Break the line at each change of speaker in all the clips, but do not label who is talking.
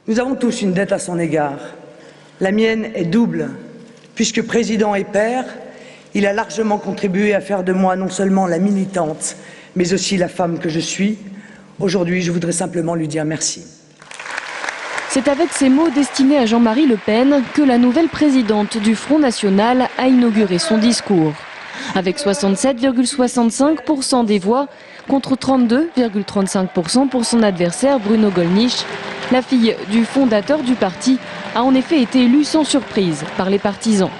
Nous avons tous une dette à son égard. La mienne est double, puisque président et père, il a largement contribué à faire de moi non seulement la militante, mais aussi la femme que je suis. Aujourd'hui, je voudrais simplement lui dire merci.
C'est avec ces mots destinés à Jean-Marie Le Pen que la nouvelle présidente du Front National a inauguré son discours. Avec 67,65% des voix contre 32,35% pour son adversaire Bruno Gollnisch, la fille du fondateur du parti a en effet été élue sans surprise par les partisans.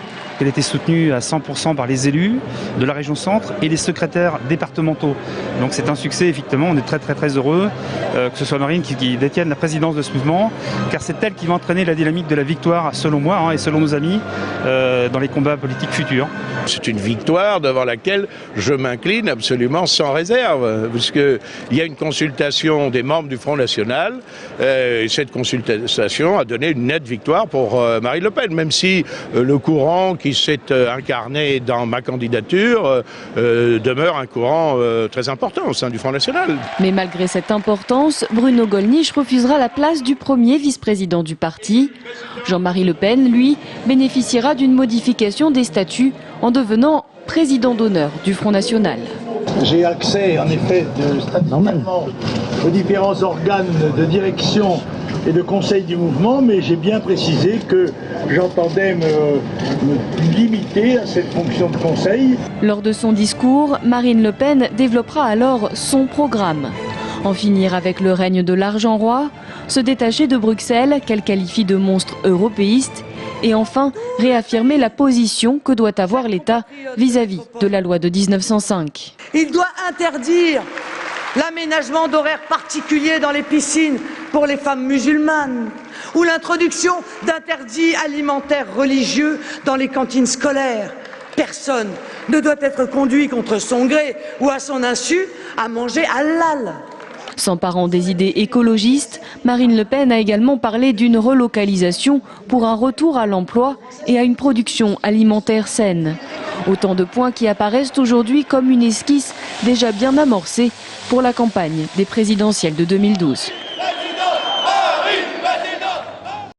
Elle était soutenue à 100% par les élus de la région centre et les secrétaires départementaux. Donc c'est un succès, effectivement, on est très heureux que ce soit Marine qui détienne la présidence de ce mouvement, car c'est elle qui va entraîner la dynamique de la victoire, selon moi et selon nos amis, dans les combats politiques futurs.
C'est une victoire devant laquelle je m'incline absolument sans réserve, puisqu'il y a une consultation des membres du Front National, et cette consultation a donné une nette victoire pour Marine Le Pen, même si le courant qui s'est incarné dans ma candidature demeure un courant très important au sein du Front National.
Mais malgré cette importance, Bruno Gollnisch refusera la place du premier vice-président du parti. Jean-Marie Le Pen, lui, bénéficiera d'une modification des statuts en devenant président d'honneur du Front National.
J'ai accès en effet statutoirement aux différents organes de direction et de conseil du mouvement, mais j'ai bien précisé que j'entendais me limiter à cette fonction de conseil.
Lors de son discours, Marine Le Pen développera alors son programme. En finir avec le règne de l'argent roi, se détacher de Bruxelles, qu'elle qualifie de monstre européiste, et enfin réaffirmer la position que doit avoir l'État vis-à-vis de la loi de 1905.
Il doit interdire l'aménagement d'horaires particuliers dans les piscines pour les femmes musulmanes ou l'introduction d'interdits alimentaires religieux dans les cantines scolaires. Personne ne doit être conduit contre son gré ou à son insu à manger halal.
S'emparant des idées écologistes, Marine Le Pen a également parlé d'une relocalisation pour un retour à l'emploi et à une production alimentaire saine. Autant de points qui apparaissent aujourd'hui comme une esquisse déjà bien amorcée pour la campagne des présidentielles de 2012.